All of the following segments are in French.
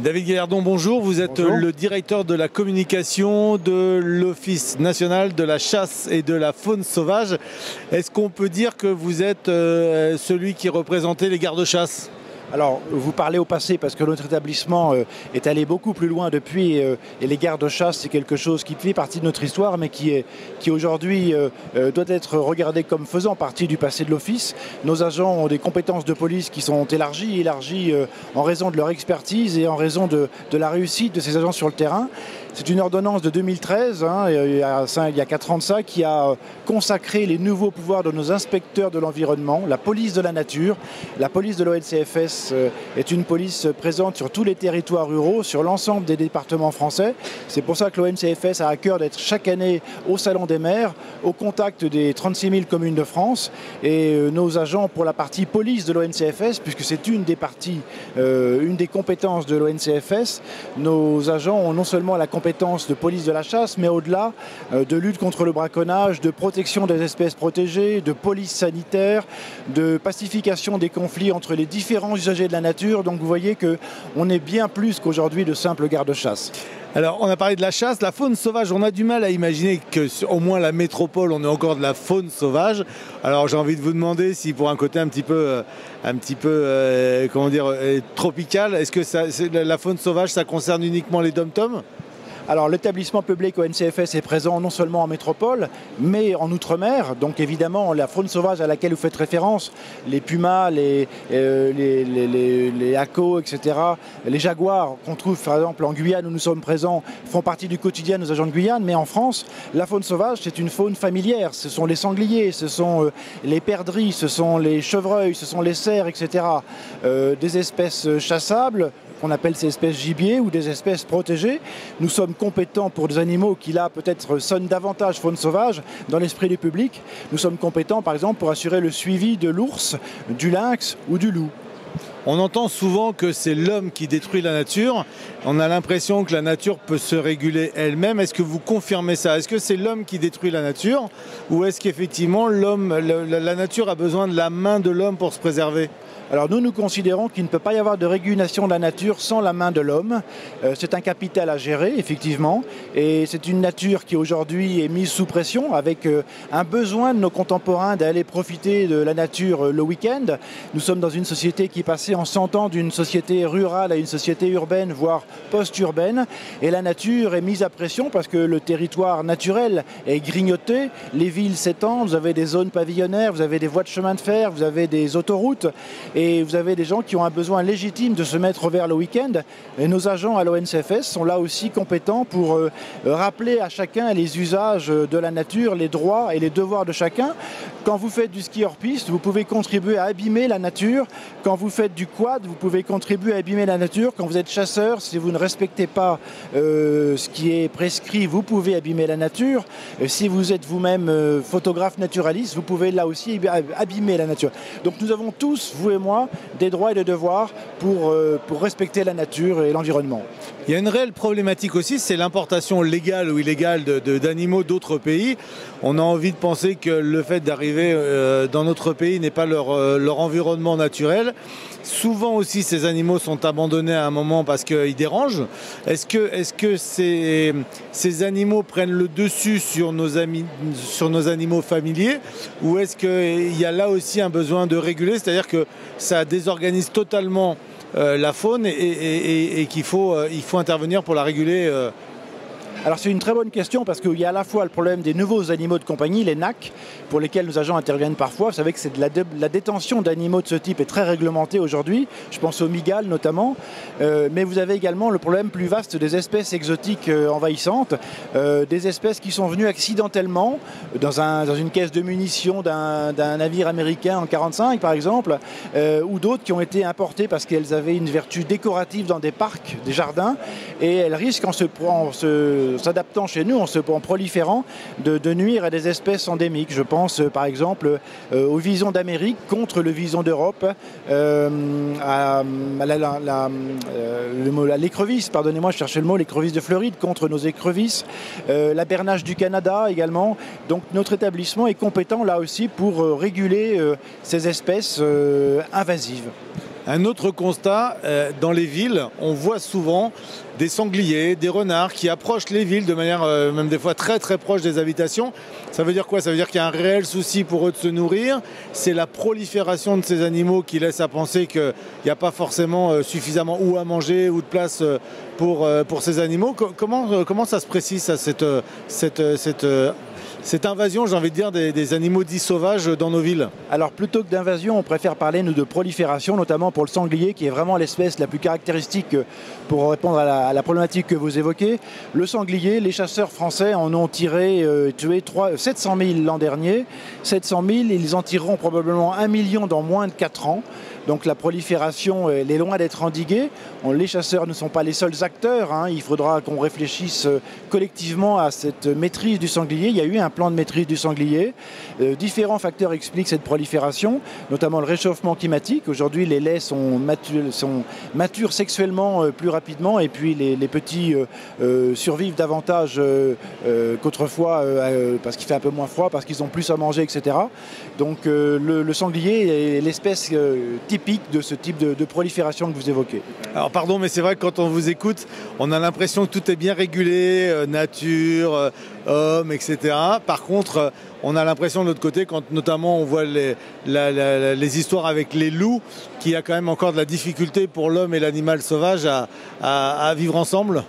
David Gaillardon, bonjour. Vous êtes Bonjour. le directeur de la communication de l'Office national de la chasse et de la faune sauvage. Est-ce qu'on peut dire que vous êtes celui qui représentait les gardes-chasse ? Alors, vous parlez au passé parce que notre établissement est allé beaucoup plus loin depuis et les gardes-chasse, c'est quelque chose qui fait partie de notre histoire, mais qui aujourd'hui doit être regardé comme faisant partie du passé de l'Office. Nos agents ont des compétences de police qui sont élargies en raison de leur expertise et en raison de la réussite de ces agents sur le terrain. C'est une ordonnance de 2013, il y a 4 ans de ça, qui a consacré les nouveaux pouvoirs de nos inspecteurs de l'environnement, la police de la nature. La police de l'ONCFS est une police présente sur tous les territoires ruraux, sur l'ensemble des départements français. C'est pour ça que l'ONCFS a à cœur d'être chaque année au Salon des maires, au contact des 36 000 communes de France. Et nos agents pour la partie police de l'ONCFS, puisque c'est une des parties, une des compétences de l'ONCFS, nos agents ont non seulement la compétence de police de la chasse, mais au-delà de lutte contre le braconnage, de protection des espèces protégées, de police sanitaire, de pacification des conflits entre les différents usagers de la nature. Donc vous voyez qu'on est bien plus qu'aujourd'hui de simples gardes-chasse. Alors, on a parlé de la chasse, la faune sauvage. On a du mal à imaginer qu'au moins la métropole, on ait encore de la faune sauvage. Alors, j'ai envie de vous demander si, pour un côté un petit peu tropical, est-ce que la faune sauvage, ça concerne uniquement les dom-toms ? Alors l'établissement public ONCFS est présent non seulement en métropole, mais en outre-mer. Donc évidemment, la faune sauvage à laquelle vous faites référence, les pumas, les hacos, etc., les jaguars qu'on trouve par exemple en Guyane où nous sommes présents, font partie du quotidien de nos agents de Guyane. Mais en France, la faune sauvage, c'est une faune familière. Ce sont les sangliers, ce sont les perdrix, ce sont les chevreuils, ce sont les cerfs, etc. Des espèces chassables, qu'on appelle ces espèces gibier ou des espèces protégées. Nous sommes compétents pour des animaux qui là peut-être sonnent davantage faune sauvage dans l'esprit du public. Nous sommes compétents par exemple pour assurer le suivi de l'ours, du lynx ou du loup. On entend souvent que c'est l'homme qui détruit la nature. On a l'impression que la nature peut se réguler elle-même. Est-ce que vous confirmez ça ? Est-ce que c'est l'homme qui détruit la nature ou est-ce qu'effectivement la nature a besoin de la main de l'homme pour se préserver ? Alors nous considérons qu'il ne peut pas y avoir de régulation de la nature sans la main de l'homme. C'est un capital à gérer, effectivement, et c'est une nature qui aujourd'hui est mise sous pression avec un besoin de nos contemporains d'aller profiter de la nature le week-end. Nous sommes dans une société qui est passée en 100 ans d'une société rurale à une société urbaine, voire post-urbaine, et la nature est mise à pression parce que le territoire naturel est grignoté, les villes s'étendent, vous avez des zones pavillonnaires, vous avez des voies de chemin de fer, vous avez des autoroutes, et vous avez des gens qui ont un besoin légitime de se mettre vers le week-end. Et nos agents à l'ONCFS sont là aussi compétents pour rappeler à chacun les usages de la nature, les droits et les devoirs de chacun. Quand vous faites du ski hors piste, vous pouvez contribuer à abîmer la nature. Quand vous faites du quad, vous pouvez contribuer à abîmer la nature. Quand vous êtes chasseur, si vous ne respectez pas ce qui est prescrit, vous pouvez abîmer la nature. Si vous êtes vous-même photographe naturaliste, vous pouvez là aussi abîmer la nature. Donc nous avons tous, vous et moi, des droits et des devoirs pour respecter la nature et l'environnement. Il y a une réelle problématique aussi, c'est l'importation légale ou illégale d'animaux d'autres pays. On a envie de penser que le fait d'arriver dans notre pays n'est pas leur environnement naturel. Souvent aussi, ces animaux sont abandonnés à un moment parce qu'ils dérangent. Est-ce que ces animaux prennent le dessus sur nos animaux familiers ou est-ce qu'il y a là aussi un besoin de réguler, c'est-à-dire que ça désorganise totalement la faune et qu'il faut intervenir pour la réguler. Alors c'est une très bonne question parce qu'il y a à la fois le problème des nouveaux animaux de compagnie, les NAC, pour lesquels nos agents interviennent parfois. Vous savez que la détention d'animaux de ce type est très réglementée aujourd'hui. Je pense aux mygales notamment. Mais vous avez également le problème plus vaste des espèces exotiques envahissantes, des espèces qui sont venues accidentellement dans une caisse de munitions d'un navire américain en 1945 par exemple, ou d'autres qui ont été importées parce qu'elles avaient une vertu décorative dans des parcs, des jardins, et elles risquent en s'adaptant chez nous, en proliférant, de nuire à des espèces endémiques. Je pense par exemple au vison d'Amérique contre le vison d'Europe, à l'écrevisse, pardonnez-moi, je cherchais le mot, l'écrevisse de Floride contre nos écrevisses, la bernache du Canada également. Donc notre établissement est compétent là aussi pour réguler ces espèces invasives. Un autre constat, dans les villes, on voit souvent des sangliers, des renards qui approchent les villes de manière même des fois très très proche des habitations. Ça veut dire quoi? Ça veut dire qu'il y a un réel souci pour eux de se nourrir. C'est la prolifération de ces animaux qui laisse à penser qu'il n'y a pas forcément suffisamment ou à manger ou de place pour ces animaux. Comment ça se précise ça, cette invasion, j'ai envie de dire, des animaux dits sauvages dans nos villes? Alors plutôt que d'invasion, on préfère parler nous de prolifération, notamment pour le sanglier, qui est vraiment l'espèce la plus caractéristique pour répondre à la problématique que vous évoquez. Le sanglier, les chasseurs français en ont tué 700 000 l'an dernier. 700 000, ils en tireront probablement 1 million dans moins de 4 ans. Donc la prolifération, elle est loin d'être endiguée. Les chasseurs ne sont pas les seuls acteurs, hein. Il faudra qu'on réfléchisse collectivement à cette maîtrise du sanglier. Il y a eu un plan de maîtrise du sanglier. Différents facteurs expliquent cette prolifération, notamment le réchauffement climatique. Aujourd'hui, les laits sont matures sexuellement plus rapidement, et puis les petits survivent davantage qu'autrefois parce qu'il fait un peu moins froid, parce qu'ils ont plus à manger, etc. Donc le sanglier est l'espèce typique de ce type de prolifération que vous évoquez. Alors pardon, mais c'est vrai que quand on vous écoute, on a l'impression que tout est bien régulé, nature, hommes, etc. Par contre, on a l'impression de l'autre côté, quand notamment on voit les histoires avec les loups, qu'il y a quand même encore de la difficulté pour l'homme et l'animal sauvage à vivre ensemble.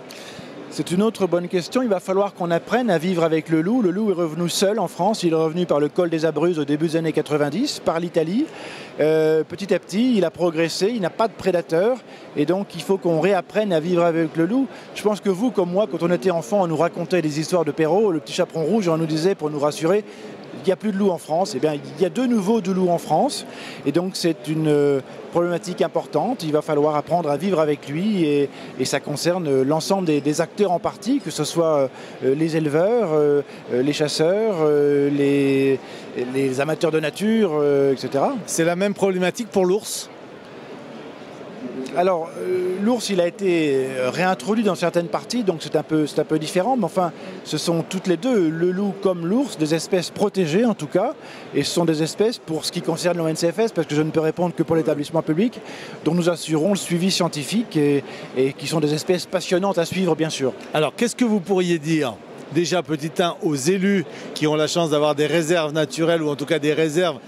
C'est une autre bonne question. Il va falloir qu'on apprenne à vivre avec le loup. Le loup est revenu seul en France. Il est revenu par le col des Abruzzes au début des années 90, par l'Italie. Petit à petit, il a progressé. Il n'a pas de prédateurs. Et donc, il faut qu'on réapprenne à vivre avec le loup. Je pense que vous, comme moi, quand on était enfant, on nous racontait des histoires de Perrault, le petit chaperon rouge, on nous disait, pour nous rassurer, il n'y a plus de loups en France. Eh bien, il y a de nouveau de loups en France. Et donc, c'est une problématique importante. Il va falloir apprendre à vivre avec lui. Et ça concerne l'ensemble des acteurs en partie, que ce soit les éleveurs, les chasseurs, les amateurs de nature, etc. C'est la même problématique pour l'ours? Alors, l'ours, il a été réintroduit dans certaines parties, donc c'est un peu différent. Mais enfin, ce sont toutes les deux, le loup comme l'ours, des espèces protégées en tout cas. Et ce sont des espèces, pour ce qui concerne l'ONCFS, parce que je ne peux répondre que pour l'établissement public, dont nous assurons le suivi scientifique et qui sont des espèces passionnantes à suivre, bien sûr. Alors, qu'est-ce que vous pourriez dire déjà, petit 1, aux élus qui ont la chance d'avoir des réserves naturelles, ou en tout cas des réserves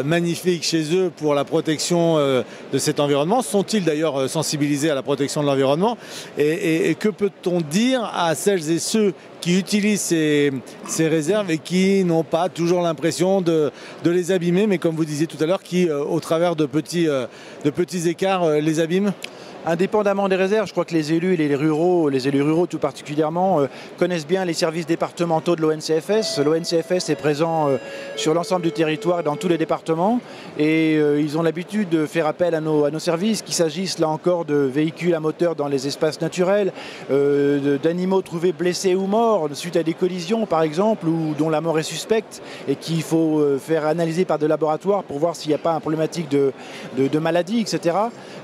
magnifiques chez eux pour la protection de cet environnement? Sont-ils d'ailleurs sensibilisés à la protection de l'environnement? Et que peut-on dire à celles et ceux qui utilisent ces réserves et qui n'ont pas toujours l'impression de les abîmer, mais comme vous disiez tout à l'heure, qui, au travers de petits écarts, les abîment? Indépendamment des réserves, je crois que les élus et les élus ruraux tout particulièrement, connaissent bien les services départementaux de l'ONCFS. L'ONCFS est présent sur l'ensemble du territoire et dans tous les départements. Et ils ont l'habitude de faire appel à nos services, qu'il s'agisse là encore de véhicules à moteur dans les espaces naturels, d'animaux trouvés blessés ou morts suite à des collisions par exemple, ou dont la mort est suspecte et qu'il faut faire analyser par des laboratoires pour voir s'il n'y a pas une problématique de maladie, etc.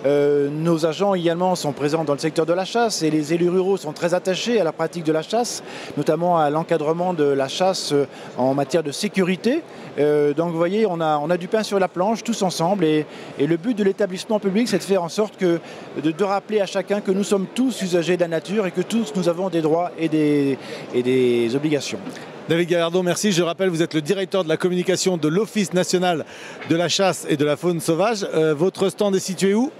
Nos agents également sont présents dans le secteur de la chasse, et les élus ruraux sont très attachés à la pratique de la chasse, notamment à l'encadrement de la chasse en matière de sécurité. Donc vous voyez, on a du pain sur la planche tous ensemble, et le but de l'établissement public, c'est de faire en sorte de rappeler à chacun que nous sommes tous usagers de la nature et que tous nous avons des droits et des obligations. David Gallardo, merci. Je rappelle, vous êtes le directeur de la communication de l'Office national de la chasse et de la faune sauvage. Votre stand est situé où?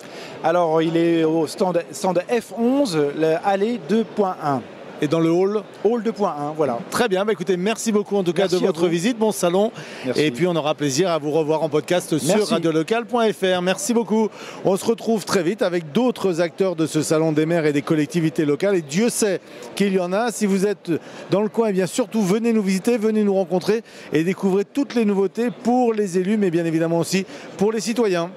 Alors, il est au stand F11, allée 2.1. Et dans le hall? Hall 2.1, voilà. Très bien, écoutez, merci beaucoup en tout cas de votre visite, bon salon. Merci. Et puis on aura plaisir à vous revoir en podcast sur radiolocal.fr. Merci beaucoup. On se retrouve très vite avec d'autres acteurs de ce salon des maires et des collectivités locales. Et Dieu sait qu'il y en a. Si vous êtes dans le coin, eh bien surtout venez nous visiter, venez nous rencontrer et découvrez toutes les nouveautés pour les élus, mais bien évidemment aussi pour les citoyens.